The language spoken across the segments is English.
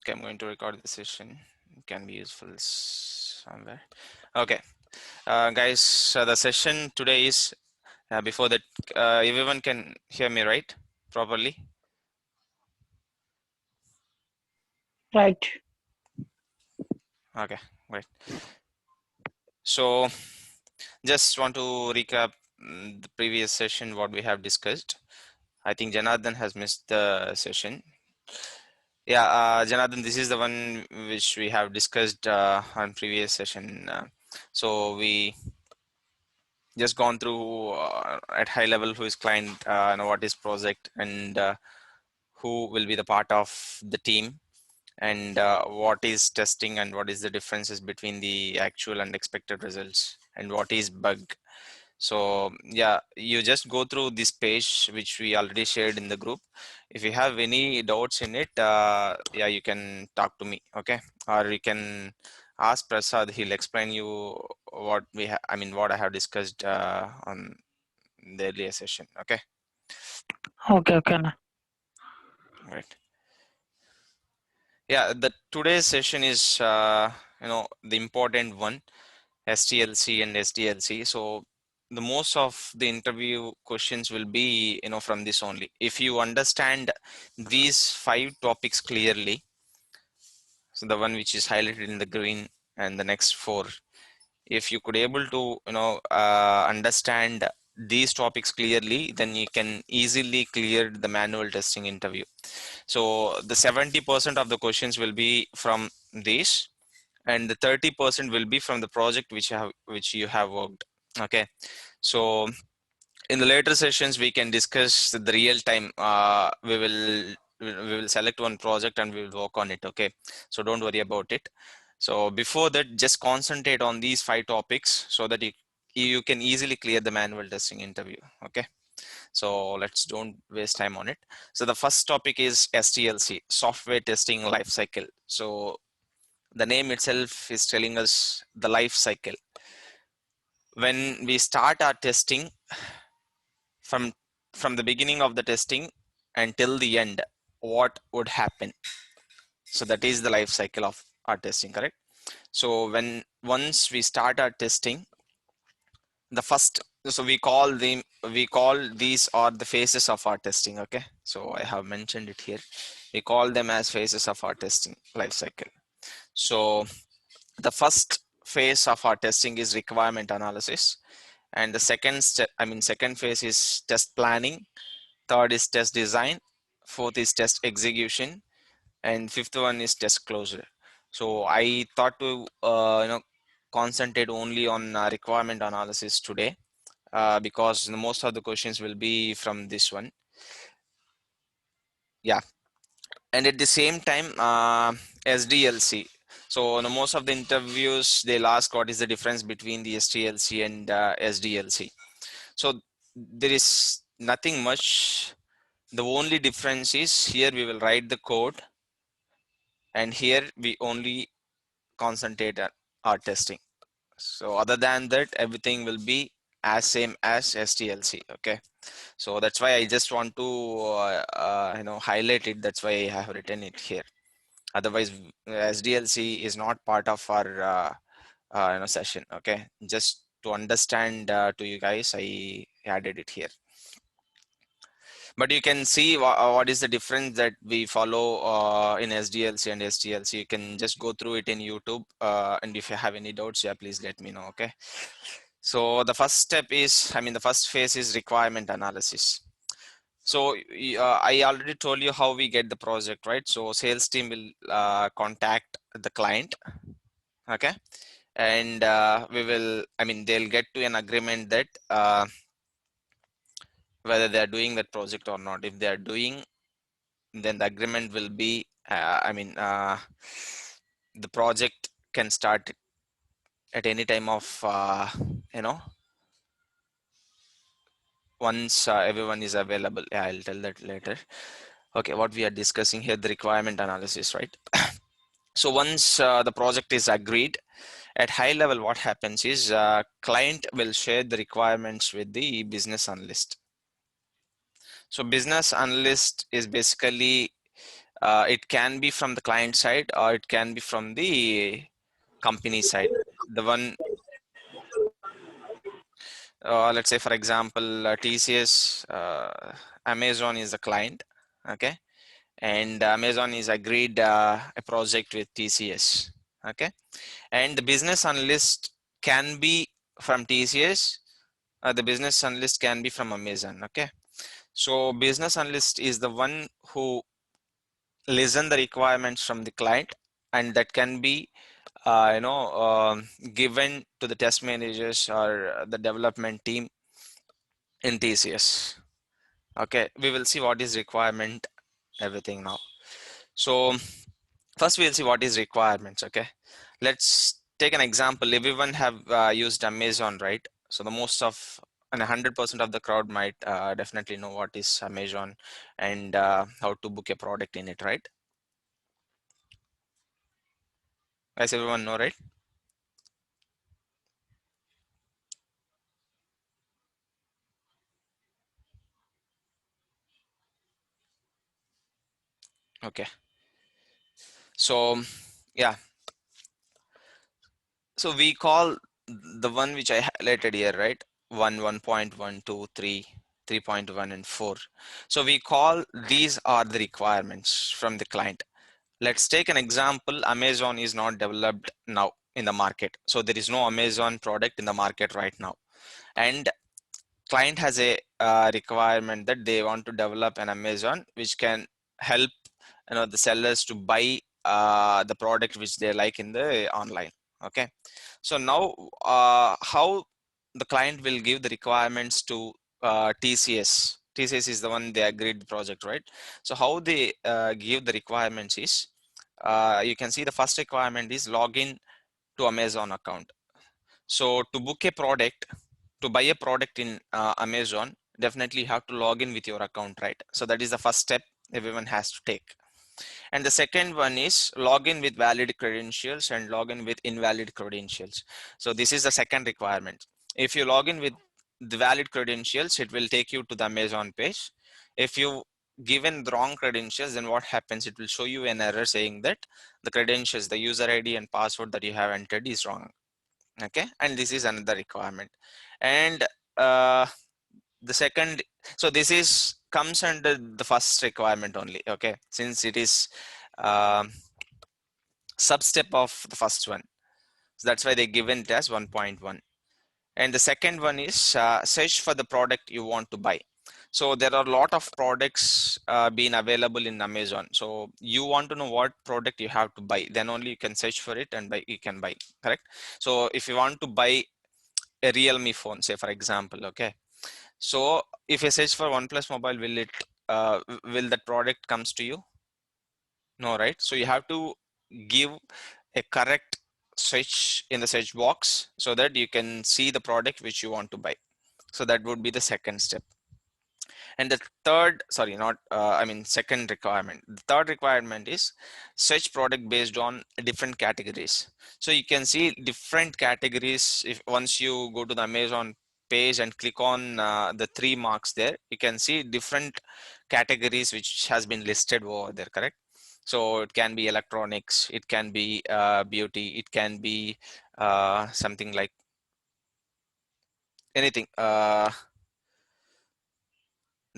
Okay, I'm going to record the session. It can be useful somewhere. Okay, guys, the session today is before that. Everyone can hear me, right? Properly. Right. Okay, great. So, just want to recap the previous session what we have discussed. I think Janardhan has missed the session. Yeah, Janardhan, this is the one which we have discussed on previous session. So we just gone through at high level who is client, what is project, and who will be the part of the team, and what is testing, and what is the differences between the actual and expected results, and what is bug. So yeah, you just go through this page which we already shared in the group. If you have any doubts in it, yeah, you can talk to me, okay? Or you can ask Prasad, he'll explain you what we have, I mean, what I have discussed on the earlier session, okay? Okay. Right. Yeah, the today's session is, the important one, STLC and SDLC. So the most of the interview questions will be, from this only. If you understand these 5 topics clearly, so the one which is highlighted in the green and the next 4, if you could able to, understand these topics clearly, then you can easily clear the manual testing interview. So the 70% of the questions will be from these, and the 30% will be from the project which you have worked. Okay, so in the later sessions we can discuss the real time. We will select one project and we will work on it. Okay, so don't worry about it. So before that, just concentrate on these 5 topics so that you can easily clear the manual testing interview. Okay, so let's don't waste time on it. So the first topic is STLC, software testing life cycle. So the name itself is telling us the life cycle. When we start our testing, from the beginning of the testing until the end, what would happen? So that is the life cycle of our testing, correct? So once we start our testing, the first, so we call these are the phases of our testing. Okay, so I have mentioned it here. We call them as phases of our testing life cycle. So the first phase of our testing is requirement analysis, and the second phase is test planning, third is test design, fourth is test execution, and fifth one is test closure. So I thought to concentrate only on requirement analysis today, because most of the questions will be from this one. Yeah, and at the same time, SDLC. So most of the interviews they'll ask what is the difference between the STLC and SDLC. So there is nothing much. The only difference is here we will write the code, and here we only concentrate on our testing. So other than that, everything will be as same as STLC. Okay, so that's why I just want to highlight it. That's why I have written it here. Otherwise, SDLC is not part of our session. Okay, just to understand to you guys, I added it here. But you can see what is the difference that we follow in SDLC and STLC. You can just go through it in YouTube, and if you have any doubts, yeah, please let me know. Okay, so the first step is, the first phase is requirement analysis. So I already told you how we get the project, right? So sales team will contact the client. Okay, and they'll get to an agreement that whether they are doing that project or not. If they are doing, then the agreement will be, the project can start at any time of, once everyone is available. Yeah, I'll tell that later. Okay, what we are discussing here, the requirement analysis, right? So once the project is agreed, at high level, what happens is client will share the requirements with the business analyst. So business analyst is basically It can be from the client side or it can be from the company side. The one, let's say for example, TCS, Amazon is the client, okay, and Amazon is agreed a project with TCS, okay, and the business analyst can be from TCS, the business analyst can be from Amazon, okay. So business analyst is the one who listen the requirements from the client, and that can be given to the test managers or the development team in TCS. Okay, we will see what is requirement, everything now. So first we'll see what is requirements. Okay, let's take an example. Everyone have used Amazon, right? So the most of and 100% of the crowd might definitely know what is Amazon and how to book a product in it, right? Guys, everyone know, right? Okay, so yeah, so we call the one which I highlighted here, right? 1, 1.1, 2, 3, 3.1, and 4. So we call these are the requirements from the client. Let's take an example. Amazon is not developed now in the market. So there is no Amazon product in the market right now. And client has a requirement that they want to develop an Amazon which can help the sellers to buy the product which they like in the online. Okay, so now how the client will give the requirements to TCS. TCS is the one they agreed the project, right? So how they give the requirements is, you can see the first requirement is login to Amazon account. So to book a product, to buy a product in Amazon, definitely you have to log in with your account, right? So that is the first step everyone has to take. And the second one is login with valid credentials and login with invalid credentials. So this is the second requirement. If you log in with the valid credentials, it will take you to the Amazon page. If you given the wrong credentials, then what happens? It will show you an error saying that the credentials, the user ID and password that you have entered is wrong. Okay, and this is another requirement. And uh, the second, so this is comes under the first requirement only, okay, since it is um, sub-step of the first one, so that's why they given it as 1.1. And the second one is search for the product you want to buy. So there are a lot of products being available in Amazon, so you want to know what product you have to buy, then only you can search for it and buy, you can buy, correct? So if you want to buy a Realme phone, say for example, okay, so if you search for OnePlus mobile, will it will that product comes to you? No, right? So you have to give a correct search in the search box so that you can see the product which you want to buy. So that would be the second step. And the third, sorry, not, I mean, second requirement. The third requirement is search product based on different categories. So you can see different categories. If once you go to the Amazon page and click on the three marks there, you can see different categories which has been listed over there, correct? So it can be electronics, it can be beauty, it can be something like anything.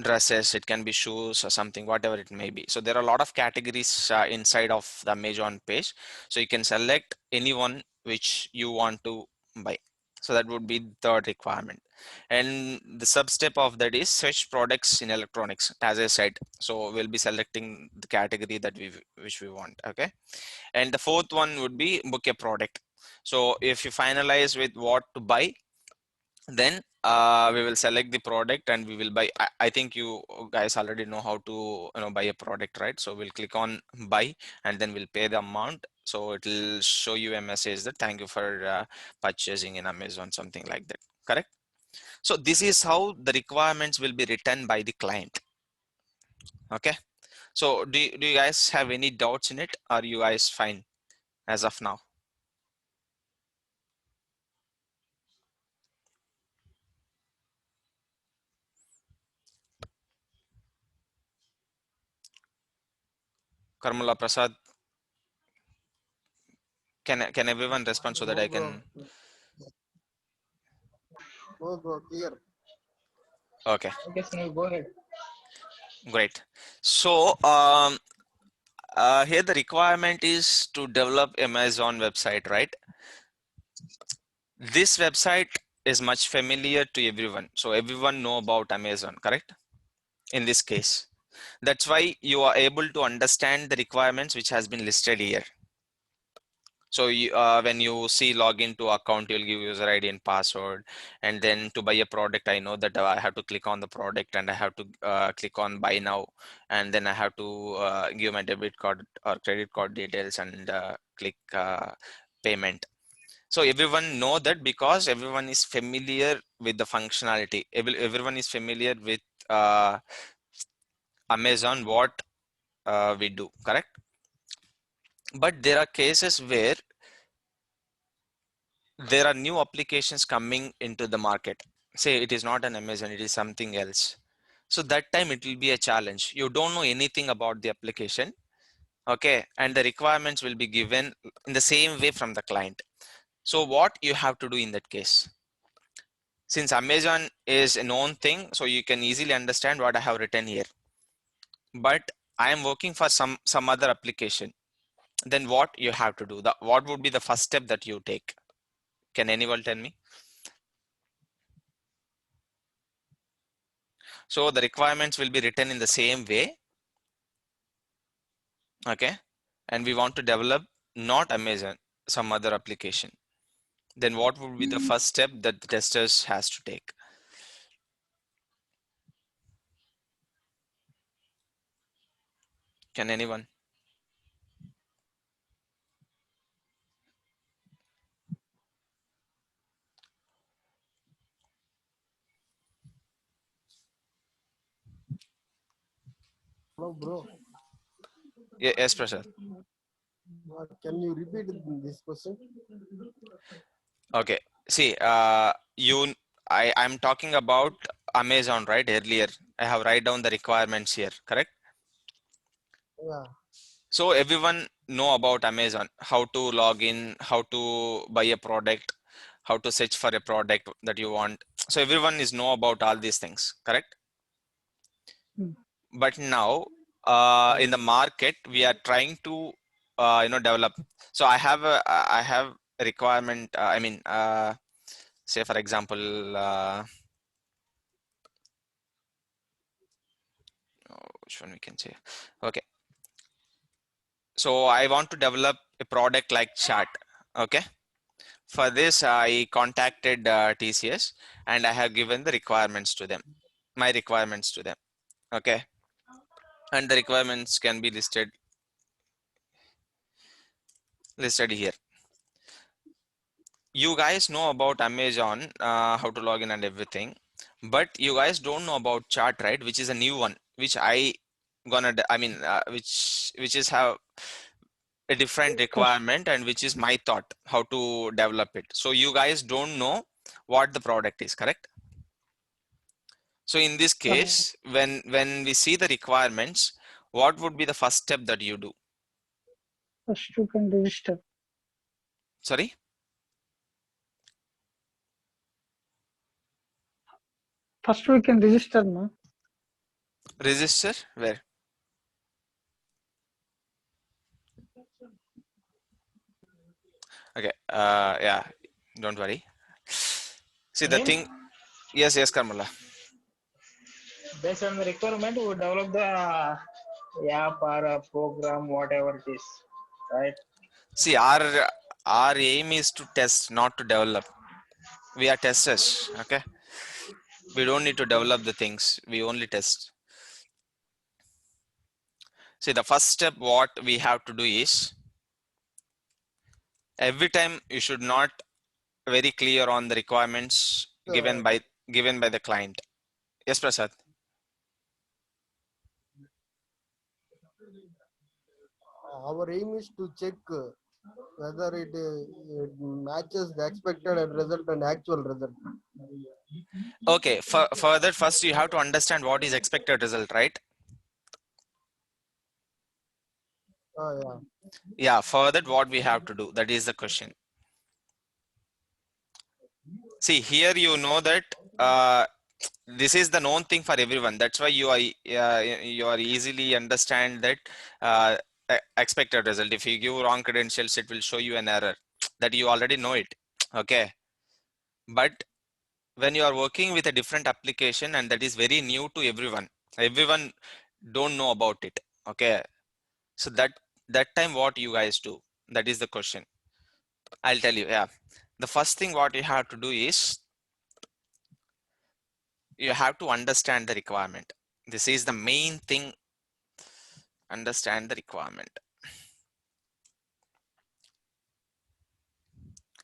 Dresses, it can be shoes or something, whatever it may be. So there are a lot of categories inside of the Amazon page, so you can select anyone which you want to buy. So that would be the third requirement. And the sub step of that is search products in electronics, as I said. So we'll be selecting the category that we which we want. Okay, and the fourth one would be book a product. So if you finalize with what to buy, then we will select the product and we will buy. I think you guys already know how to buy a product, right? So we'll click on buy and then we'll pay the amount. So it will show you a message that thank you for purchasing in Amazon, something like that, correct? So this is how the requirements will be written by the client. Okay, so do you guys have any doubts in it? Are you guys fine as of now? Karmala, Prasad, can everyone respond so that No, I bro. can? No, bro. Clear. Okay, Okay, Sunil, go ahead. great. So here the requirement is to develop Amazon website, right? This website is much familiar to everyone, so everyone know about Amazon, correct? In this case, that's why you are able to understand the requirements which has been listed here. So when you see login to account, you'll give user ID and password, and then to buy a product, I know that I have to click on the product and I have to click on buy now, and then I have to give my debit card or credit card details and click payment. So everyone know that because everyone is familiar with the functionality. Everyone is familiar with uh, Amazon, what we do, correct? But there are cases where there are new applications coming into the market. Say it is not an Amazon, it is something else. So that time it will be a challenge. You don't know anything about the application, okay? And the requirements will be given in the same way from the client. So what you have to do in that case? Since Amazon is a known thing, so you can easily understand what I have written here. But I am working for some other application. Then what you have to do? What would be the first step that you take? Can anyone tell me? So the requirements will be written in the same way, okay? And we want to develop not Amazon, some other application. Then what would be the first step that the testers has to take? Can anyone? No, bro. Yes, Prasad. Can you repeat this question? Okay. See, I'm talking about Amazon, right? Earlier, I have write down the requirements here, correct? Yeah. So everyone know about Amazon, how to log in, how to buy a product, how to search for a product that you want. So everyone is know about all these things, correct? Hmm. But now in the Yes. market, we are trying to develop. So I have a requirement. I mean, say for example, which one we can say? Okay, so I want to develop a product like chat. Okay. For this, I contacted TCS and I have given the requirements to them, my requirements to them. Okay. And the requirements can be listed here. You guys know about Amazon, how to log in and everything, but you guys don't know about chart, right? Which is a new one, which I mean, which is have a different First, requirement and which is my thought how to develop it. So you guys don't know what the product is, correct? So in this right. case, when we see the requirements, what would be the first step that you do? First, you can register. Sorry, First, we can register, no? register where? Okay, yeah, don't worry. See the Sunil, thing. Yes, yes, Karmala. based on the requirement, we develop the app or a program, whatever it is, right? See, our aim is to test, not to develop. We are testers. Okay, we don't need to develop the things. We only test. See, the first step what we have to do is every time you should not very clear on the requirements Uh, given by the client. Yes, Prasad. our aim is to check whether it matches the expected result and actual result. Okay, further, first you have to understand what is expected result, right? Yeah. Yeah, for that what we have to do, that is the question. See here, you know that this is the known thing for everyone. That's why you are easily understand that expected result. If you give wrong credentials, it will show you an error that you already know it. Okay, but when you are working with a different application and that is very new to everyone don't know about it. Okay, so that time what you guys do, that is the question. I'll tell you. Yeah, the first thing what you have to do is you have to understand the requirement. This is the main thing. Understand the requirement.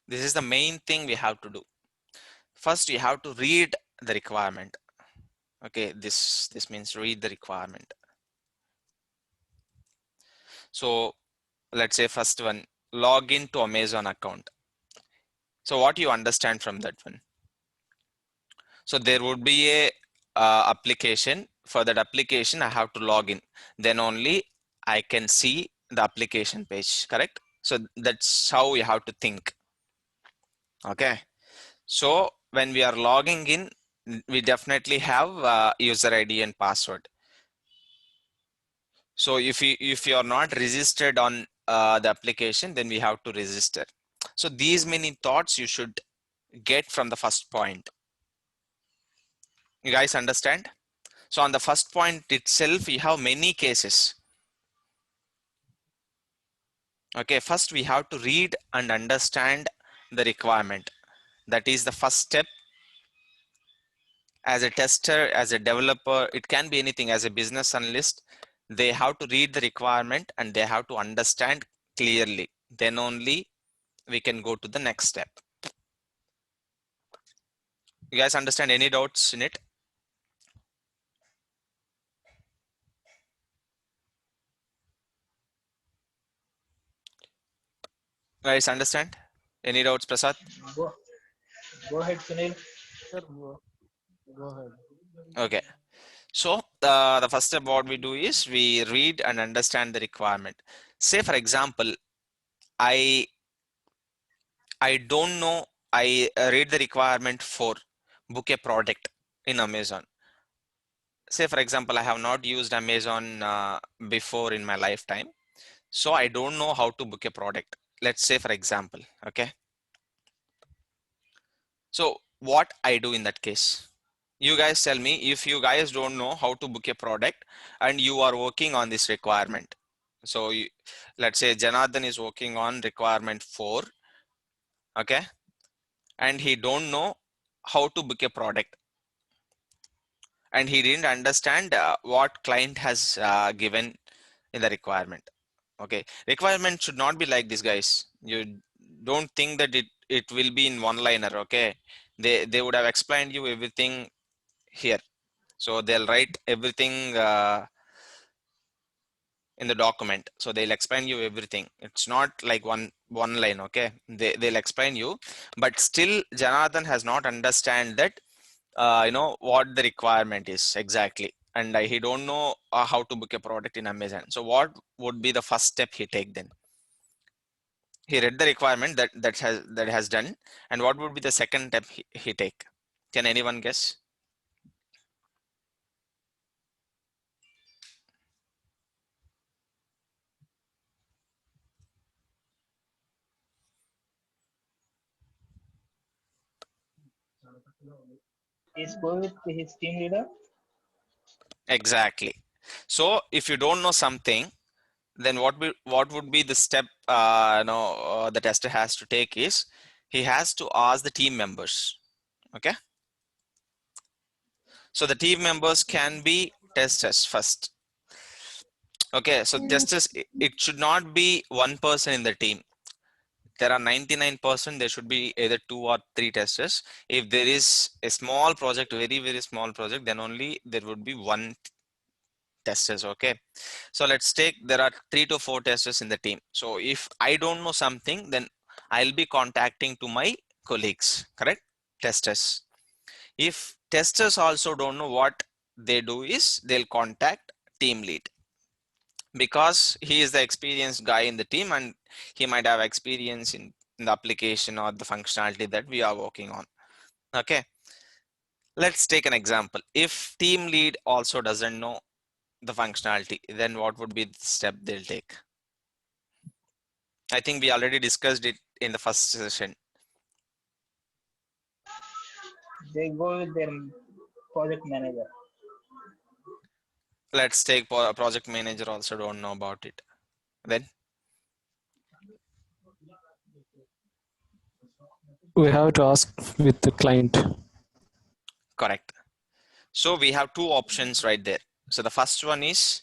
This is the main thing we have to do. First you have to read the requirement. Okay, this means read the requirement. So let's say first one, log in to Amazon account. So what you understand from that one? So there would be a application. For that application I have to log in, then only I can see the application page, correct? So that's how you have to think. Okay, so when we are logging in, we definitely have user ID and password. So if you are not registered on the application, then we have to register. So these many thoughts you should get from the first point. You guys understand? So on the first point itself, we have many cases. Okay, first we have to read and understand the requirement. That is the first step. As a tester, as a developer, it can be anything. As a business analyst, they have to read the requirement and they have to understand clearly. Then only we can go to the next step. You guys understand? Any doubts in it? Guys understand? Any doubts, Prasad? Go, go ahead, Sunil. Sure, go ahead. Okay. So the first step what we do is we read and understand the requirement. Say for example, I don't know. I read the requirement for book a product in Amazon. Say for example, I have not used Amazon before in my lifetime, so I don't know how to book a product. Let's say for example, okay. So what I do in that case? You guys tell me if you guys don't know how to book a product and you are working on this requirement. So let's say Janardhan is working on requirement 4, okay, and he don't know how to book a product and he didn't understand what client has given in the requirement. Okay, requirement should not be like this, guys. You don't think that it will be in one liner. Okay, they would have explained you everything here. So they'll write everything in the document. So they'll explain you everything. It's not like one line. Okay, they'll explain you, but still Janardhan has not understand that what the requirement is exactly, and he don't know how to book a product in Amazon. So what would be the first step he take then? He read the requirement that has done, and what would be the second step he take? Can anyone guess? He's go with his team leader. Exactly. So if you don't know something, then what would be the step the tester has to take is he has to ask the team members. Okay, so the team members can be testers first. Okay, so testers, it should not be one person in the team. There are 99%, there should be either 2 or 3 testers. If there is a small project, very small project, then only there would be one testers. Okay, so let's take, there are 3 to 4 testers in the team. So if I don't know something, then I'll be contacting to my colleagues, correct? Testers. If testers also don't know, what they do is they'll contact team lead. because he is the experienced guy in the team and he might have experience in the application or the functionality that we are working on. Okay, let's take an example. If team lead also doesn't know the functionality, then what would be the step they'll take? I think we already discussed it in the first session. They go with their project manager. Let's take project manager also don't know about it. Then We have to ask with the client. correct. So we have two options right there. So the first one is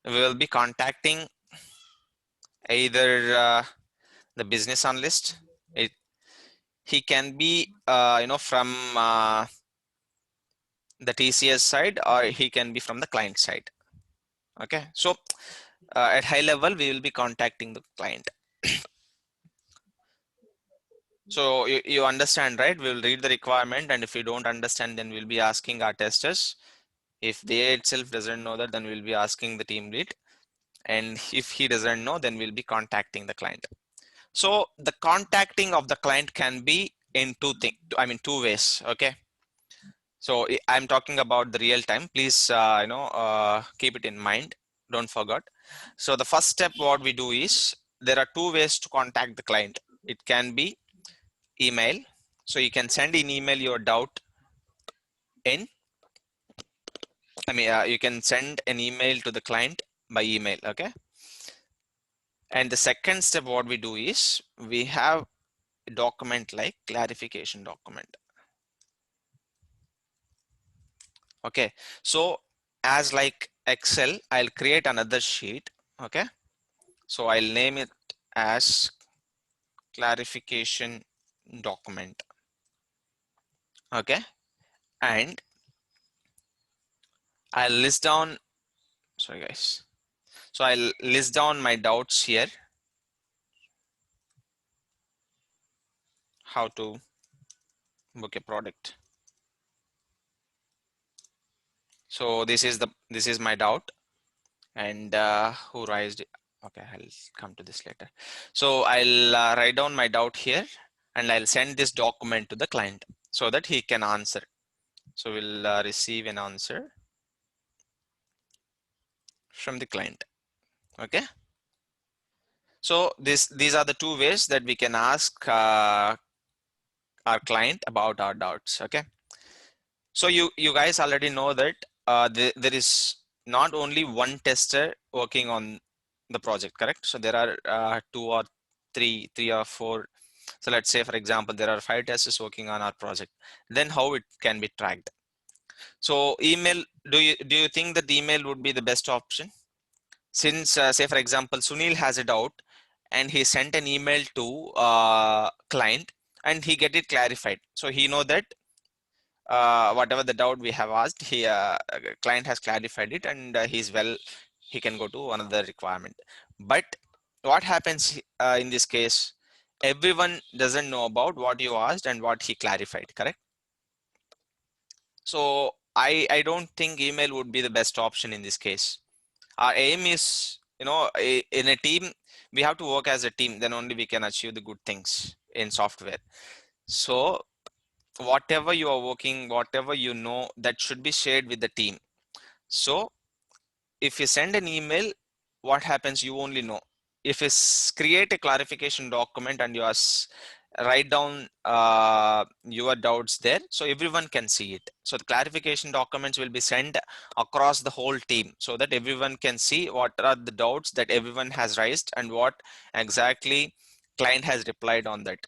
we will be contacting either the business analyst. It, he can be from the TCS side, or he can be from the client side. Okay, so at high level we will be contacting the client. So you understand, right? We'll read the requirement, and if we don't understand, then we'll be asking our testers. If they itself doesn't know that, then we'll be asking the team lead, and if he doesn't know, then we'll be contacting the client. So the contacting of the client can be in two ways. Okay, so I'm talking about the real time. Please keep it in mind, don't forget. So the first step what we do is there are two ways to contact the client. It can be email, so you can send an email your doubt in. You can send an email to the client by email. Okay, and the second step what we do is we have a document like clarification document. Okay, so as like Excel, I'll create another sheet. Okay, so I'll name it as clarification document. Okay, and I'll list down, sorry guys, so I'll list down my doubts here, how to book a product. So this is my doubt, and who raised it? Okay, I'll come to this later. So I'll write down my doubt here, and I'll send this document to the client so that he can answer. So we'll receive an answer from the client. Okay, so these are the two ways that we can ask our client about our doubts. Okay, so you guys already know that there is not only one tester working on the project, correct? So there are two or three or four. So let's say, for example, there are 5 testers working on our project. Then how it can be tracked? So email, do you think that email would be the best option? Since say for example, Sunil has a doubt and he sent an email to client and he get it clarified. So he know that whatever the doubt we have asked, he client has clarified it, and he's well, he can go to another requirement. But what happens in this case? Everyone doesn't know about what you asked and what he clarified, correct? So I don't think email would be the best option in this case. Our aim is, in a team, we have to work as a team, then only we can achieve the good things in software. So whatever you are working, whatever you know, that should be shared with the team. So if you send an email, what happens, you only know. If you create a clarification document and you write down your doubts there, so everyone can see it. So the clarification documents will be sent across the whole team so that everyone can see what are the doubts that everyone has raised and what exactly client has replied on that.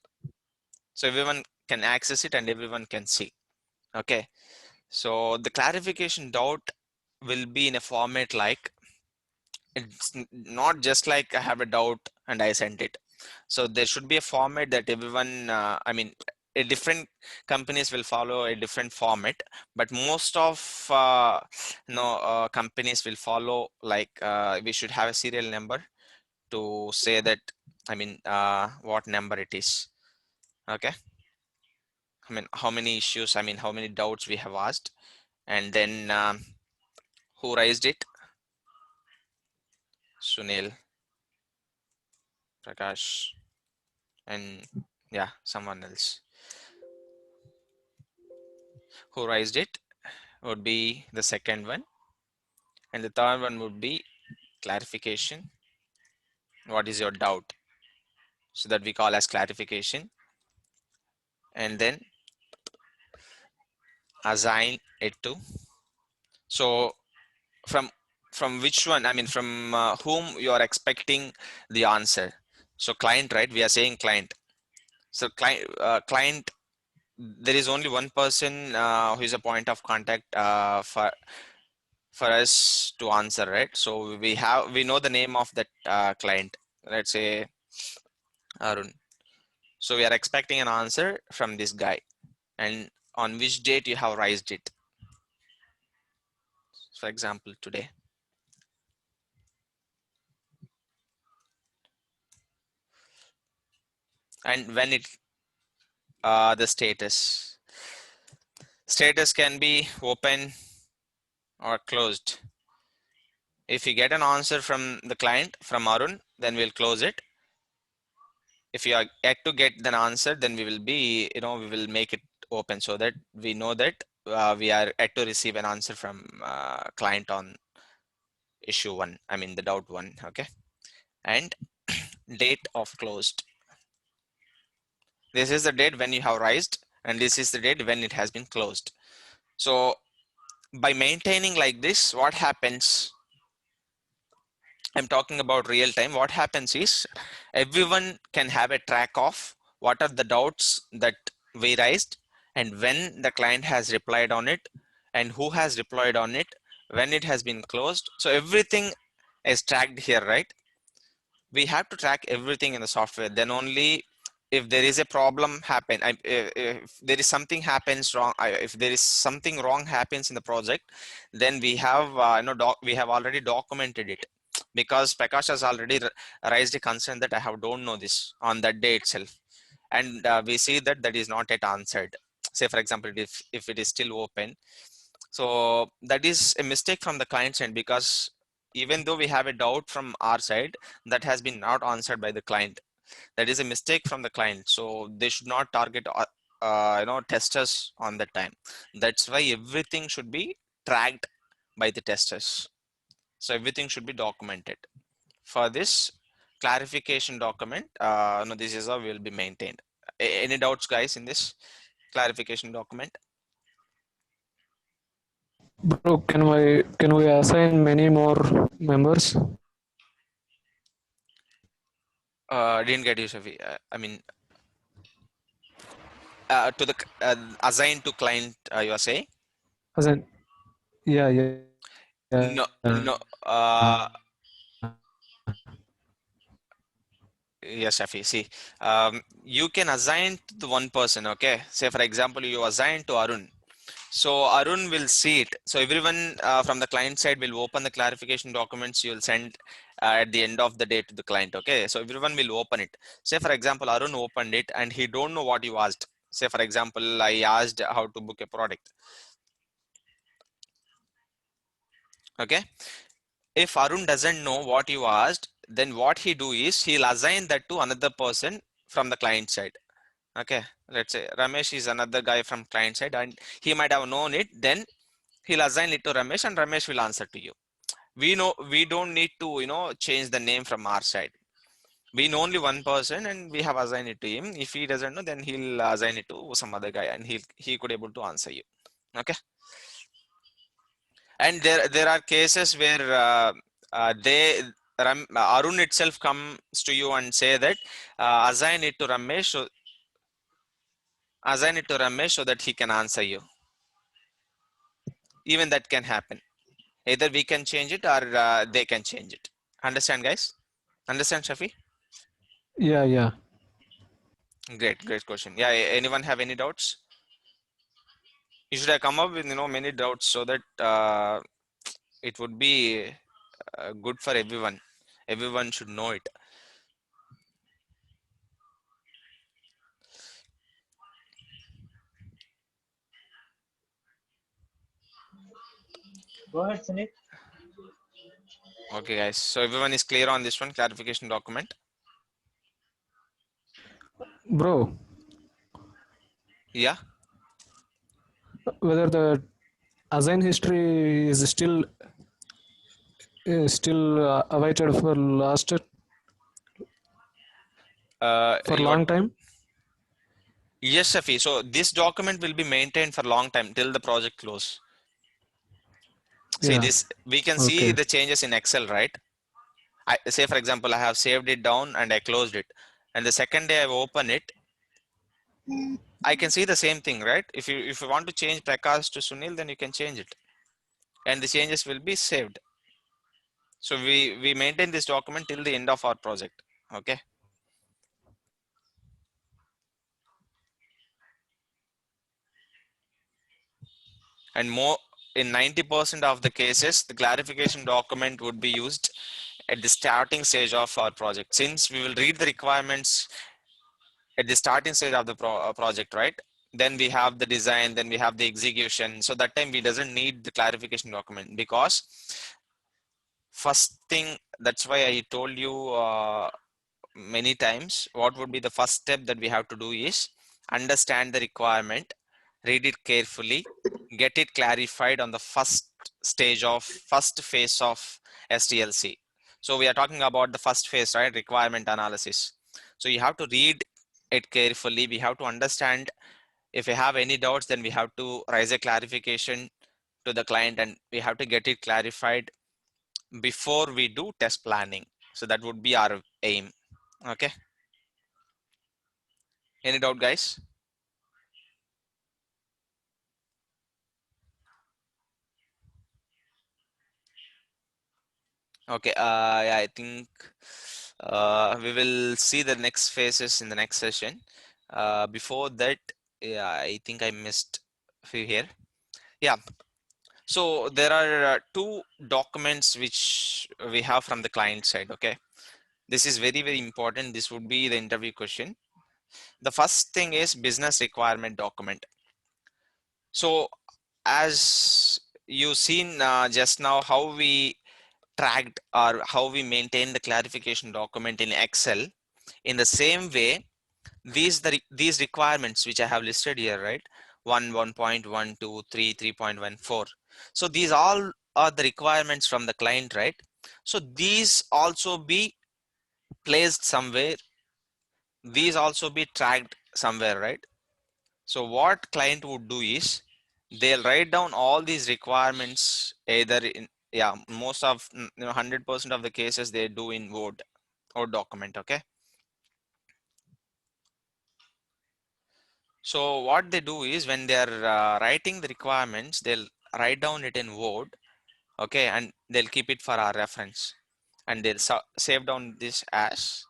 So everyone can access it and everyone can see. Okay, so the clarification doubt will be in a format like, it's not just like I have a doubt and I sent it. So there should be a format that everyone, a different companies will follow a different format, but most of companies will follow like we should have a serial number to say that, what number it is. Okay, how many issues, how many doubts we have asked, and then who raised it, Sunil, Prakash, and yeah, someone else who raised it would be the second one, and the third one would be clarification. What is your doubt? So that we call as clarification, and then assign it to. So from which one? I mean, from whom you are expecting the answer. So client, right? We are saying client. So client, there is only one person who is a point of contact for us to answer, right? So we know the name of that client. Let's say Arun. So we are expecting an answer from this guy, and on which date you have raised it. For example, today, and when it the status can be open or closed. If you get an answer from the client, from Arun, then we'll close it. If you are yet to get an answer, then we will be, we will make it open so that we know that we are yet to receive an answer from client on issue one, I mean the doubt one. Okay. And date of closed. This is the date when you have raised, and this is the date when it has been closed. So by maintaining like this, what happens? I'm talking about real time. What happens is everyone can have a track of what are the doubts that we raised, and when the client has replied on it, and who has replied on it, when it has been closed. So everything is tracked here, right? We have to track everything in the software. Then only if there is a problem happen, if there is something happens wrong, if there is something wrong happens in the project, then we have we have already documented it, because Prakash has already raised a concern that I have don't know this on that day itself, and we see that that is not yet answered. Say for example, if it is still open, so that is a mistake from the client side, because even though we have a doubt from our side, that has been not answered by the client. That is a mistake from the client. So they should not target testers on that time. That's why everything should be tracked by the testers. So everything should be documented. For this clarification document, no, this is how will be maintained. Any doubts, guys, in this clarification document? Bro, can we assign many more members? Didn't get you, Shafi. I mean, to the assigned to client, you are saying? Assign. Yeah, yeah. No, no. Uh, yes, Shafi. See, you can assign to the one person. Okay. Say, for example, you assign to Arun. So Arun will see it. So everyone from the client side will open the clarification documents you will send at the end of the day to the client. Okay. So everyone will open it. Say, for example, Arun opened it and he don't know what you asked. Say, for example, I asked how to book a product. Okay. If Arun doesn't know what you asked, then what he do is he'll assign that to another person from the client side. Okay, let's say Ramesh is another guy from client side and he might have known it. Then he'll assign it to Ramesh and Ramesh will answer to you. We don't need to change the name from our side. We know only one person and we have assigned it to him. If he doesn't know, then he'll assign it to some other guy and he could able to answer you. Okay. And there are cases where Arun itself comes to you and say that assign it to Ramesh, so that he can answer you. Even that can happen. Either we can change it or they can change it. Understand, guys? Understand, Shafi? Yeah, yeah. Great question. Yeah, anyone have any doubts? You should have come up with many doubts so that it would be good for everyone. Everyone should know it. Go ahead, Sunil. Okay, guys. So everyone is clear on this one, clarification document? Bro, Yeah. whether the assign history is still awaited for last for You got, long time. yes, Shafi. So this document will be maintained for a long time till the project close. See Yeah. this, we can see Okay. the changes in Excel, right? I say, for example, I have saved it down and I closed it. And the second day I open it, I can see the same thing, right? If you want to change Prakash to Sunil, then you can change it. And the changes will be saved. So we maintain this document till the end of our project. Okay. And more in 90% of the cases, the clarification document would be used at the starting stage of our project. Since we will read the requirements at the starting stage of the project, right? Then we have the design, then we have the execution. So that time we doesn't need the clarification document, because first thing, that's why I told you many times, what would be the first step that we have to do is understand the requirement, read it carefully, get it clarified on the first phase of STLC. So we are talking about the first phase, right? Requirement analysis. So you have to read it carefully. We have to understand. If we have any doubts, then we have to raise a clarification to the client, and we have to get it clarified before we do test planning. So that would be our aim. Okay. Any doubt, guys? Okay. Yeah, I think we will see the next phases in the next session. Before that, yeah, I think I missed a few here. Yeah. So there are two documents which we have from the client side. Okay. This is very, very important. This would be the interview question. The first thing is business requirement document. So as you seen just now, how we tracked or how we maintain the clarification document in Excel, in the same way, these requirements which I have listed here, right? 1.12, 3.14. So these all are the requirements from the client, right? So these also be placed somewhere. These also be tracked somewhere, right? So what client would do is they'll write down all these requirements either in, yeah, most of 100% of the cases they do in Word or document. Okay. So what they do is when they're writing the requirements, they'll write down it in Word. Okay, and they'll keep it for our reference, and they'll save down this as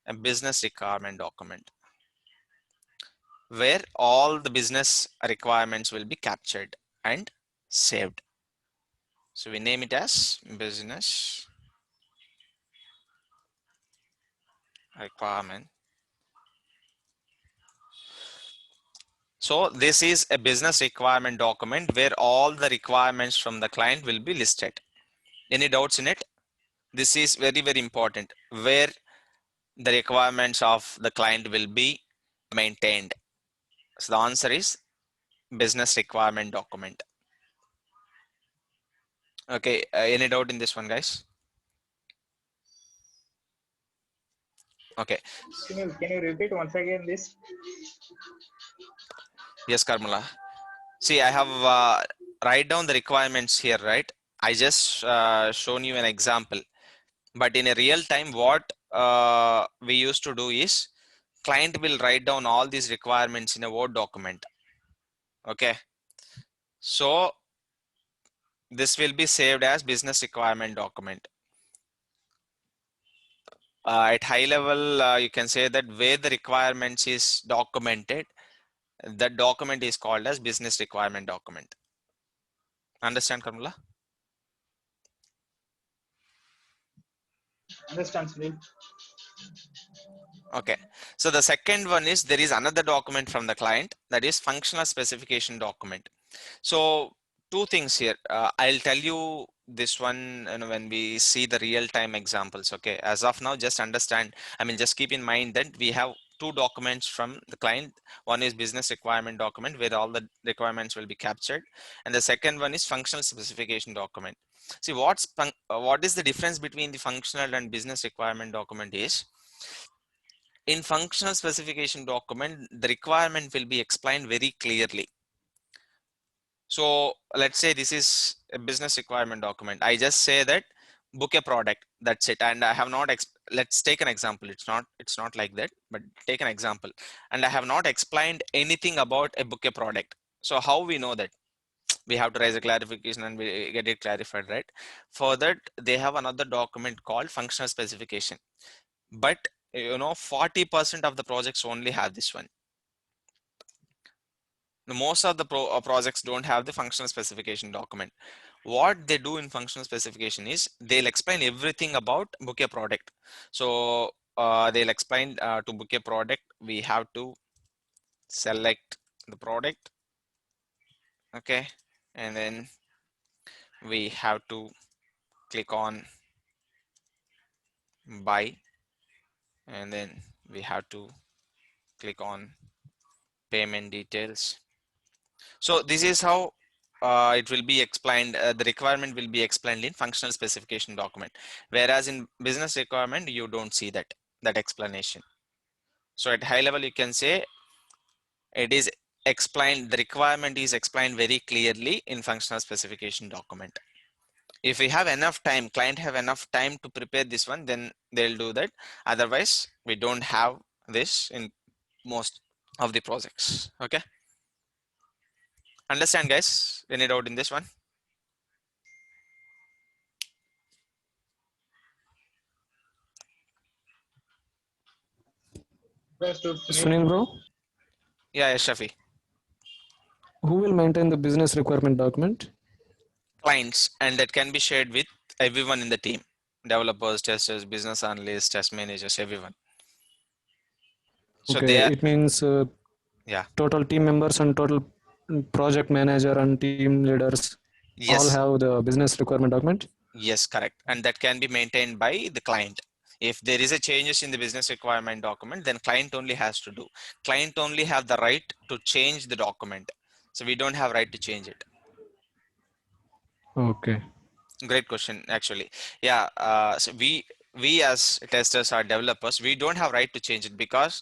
a business requirement document where all the business requirements will be captured and saved. So we name it as business requirement. So this is a business requirement document where all the requirements from the client will be listed. Any doubts in it? This is very, very important, where the requirements of the client will be maintained. So the answer is business requirement document. Okay, any doubt in this one, guys? Okay. Can you repeat once again this? Yes, Karmala. See, I have write down the requirements here, right? I just shown you an example. But in a real time, what we used to do is client will write down all these requirements in a Word document. Okay. So this will be saved as business requirement document. At high level, you can say that where the requirements is documented, that document is called as business requirement document. Understand, Kamala? Understand, Sunil? Okay. So the second one is there is another document from the client, that is functional specification document. So two things here. I'll tell you this one, when we see the real-time examples. Okay, as of now, just understand, I mean, just keep in mind that we have two documents from the client. One is business requirement document where all the requirements will be captured, and the second one is functional specification document. See, what is the difference between the functional and business requirement document is, in functional specification document, the requirement will be explained very clearly. So let's say this is a business requirement document. I just say that book a product, that's it. And I have not, let's take an example. It's not like that, but take an example. And I have not explained anything about a book a product. So how we know that? We have to raise a clarification and we get it clarified, right? For that, they have another document called functional specification. But 40% of the projects only have this one. Most of the projects don't have the functional specification document. What they do in functional specification is they'll explain everything about book a product. So they'll explain to book a product, we have to select the product. Okay, and then we have to click on buy, and then we have to click on payment details. So this is how it will be explained. The requirement will be explained in functional specification document, whereas in business requirement you don't see that explanation. So at high level you can say it is explained, the requirement is explained very clearly in functional specification document. If we have enough time, client have enough time to prepare this one, then they'll do that. Otherwise we don't have this in most of the projects. Okay, understand guys? Any doubt in this one? Understood, Sunil. Sunil bro, Yeah, Shafi. who will maintain the business requirement document? Clients, and that can be shared with everyone in the team: developers, testers, business analysts, test managers, everyone. So Okay, they are, it means yeah, total team members and total project manager and team leaders all yes, have the business requirement document. yes, correct. And that can be maintained by the client. If there is a changes in the business requirement document, then client only has to do. Client only have the right to change the document. So we don't have right to change it. Okay. Great question, actually. Yeah, so we as testers or developers, we don't have right to change it because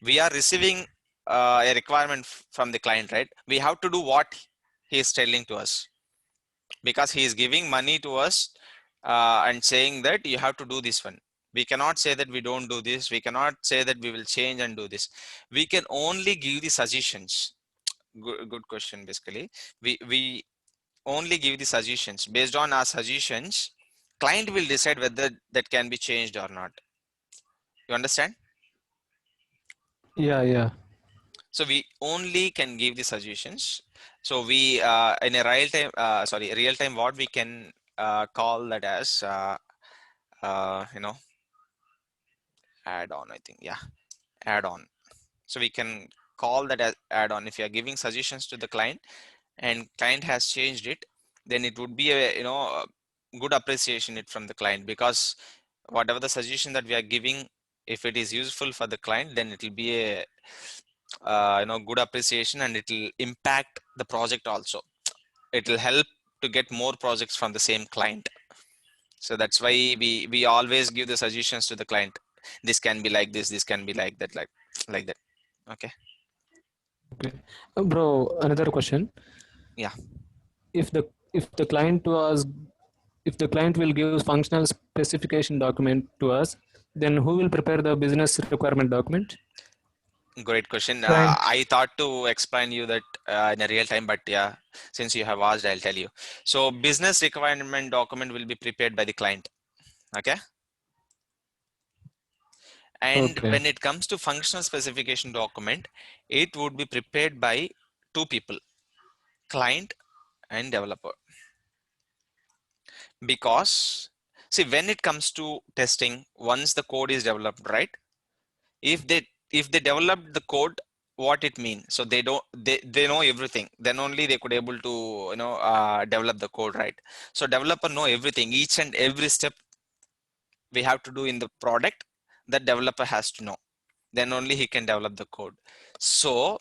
we are receiving a requirement from the client, right? We have to do what he is telling to us because he is giving money to us and saying that you have to do this one. We cannot say that we don't do this. We cannot say that we will change and do this. We can only give the suggestions. Good question. Basically, we only give the suggestions. Based on our suggestions, client will decide whether that can be changed or not. You understand? Yeah, yeah. So we only can give the suggestions. So we in a real time, what we can call that as add on, I think. Yeah, add on. So we can call that as add on. If you are giving suggestions to the client and client has changed it, then it would be a good appreciation it from the client, because whatever the suggestion that we are giving, if it is useful for the client, then it will be a good appreciation, and it will impact the project also. It will help to get more projects from the same client. So that's why we always give the suggestions to the client. This can be like this can be like that, like that. Okay. Okay. Bro, another question. Yeah, If the if the client was if the client will give functional specification document to us, then who will prepare the business requirement document? great question. Client. I thought to explain you that in a real time, but yeah, since you have asked, I'll tell you. So business requirement document will be prepared by the client. Okay. And Okay. when it comes to functional specification document, it would be prepared by two people: client and developer. Because see, when it comes to testing, once the code is developed, right? If they if they develop the code what it means. So they know everything. Then only they could able to develop the code, right? So developer know everything, each and every step we have to do in the product, that developer has to know. Then only he can develop the code. So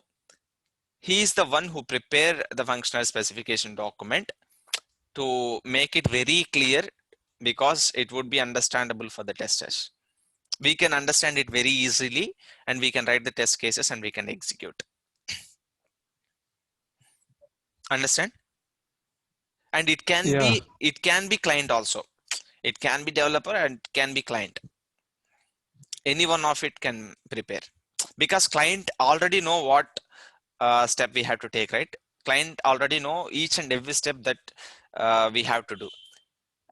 he is the one who prepare the functional specification document to make it very clear, because it would be understandable for the testers. We can understand it very easily, and we can write the test cases and we can execute. Understand? And Yeah. it can be client also. It can be developer and can be client. Any one of it can prepare, because client already know what step we have to take, right? Client already know each and every step that we have to do.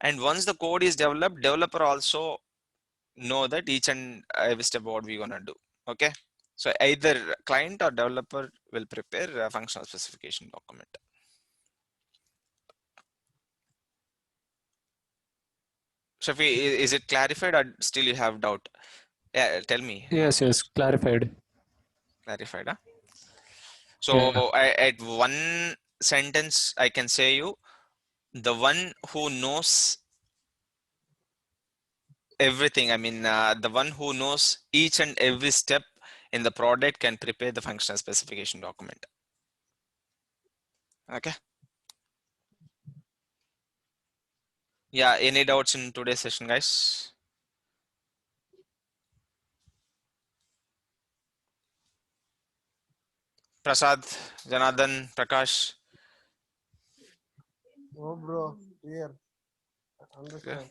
And once the code is developed, developer also know that each and every step what we gonna do. Okay, so either client or developer will prepare a functional specification document. Shafi, is it clarified or still you have doubt? Yeah, tell me. Yes, yes, clarified. Clarified, huh? Yeah. So at one sentence, I can say you, the one who knows everything, I mean, the one who knows each and every step in the product can prepare the functional specification document. Okay. Yeah, any doubts in today's session, guys? Prasad, Janardhan, Prakash. No, bro. Clear. Okay. Understand.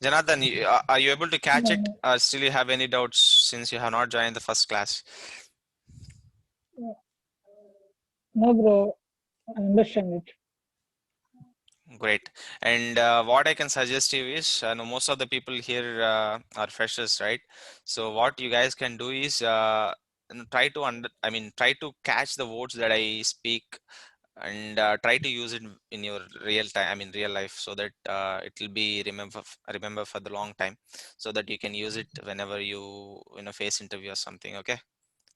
Janardhan, are you able to catch it, No, or still you have any doubts since you have not joined the first class? no, bro. I understand it. Great. And what I can suggest you is, most of the people here are freshers, right? So what you guys can do is try to try to catch the words that I speak, and try to use it in your real time, real life, so that it will be remember for the long time, so that you can use it whenever you face interview or something. Okay.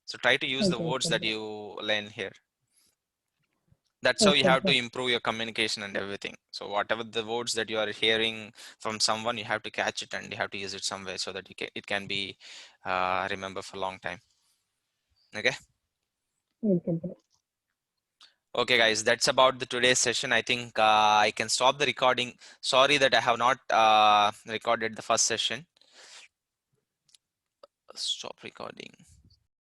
So try to use the Okay, words okay, that bro. you learn here. That's how you Okay, have to bro. improve your communication and everything. So whatever the words that you are hearing from someone, you have to catch it and you have to use it somewhere, so that it can be remember for a long time. Okay. Okay, bro. Okay, guys, that's about the today's session. I think I can stop the recording. Sorry that I have not recorded the first session. Stop recording.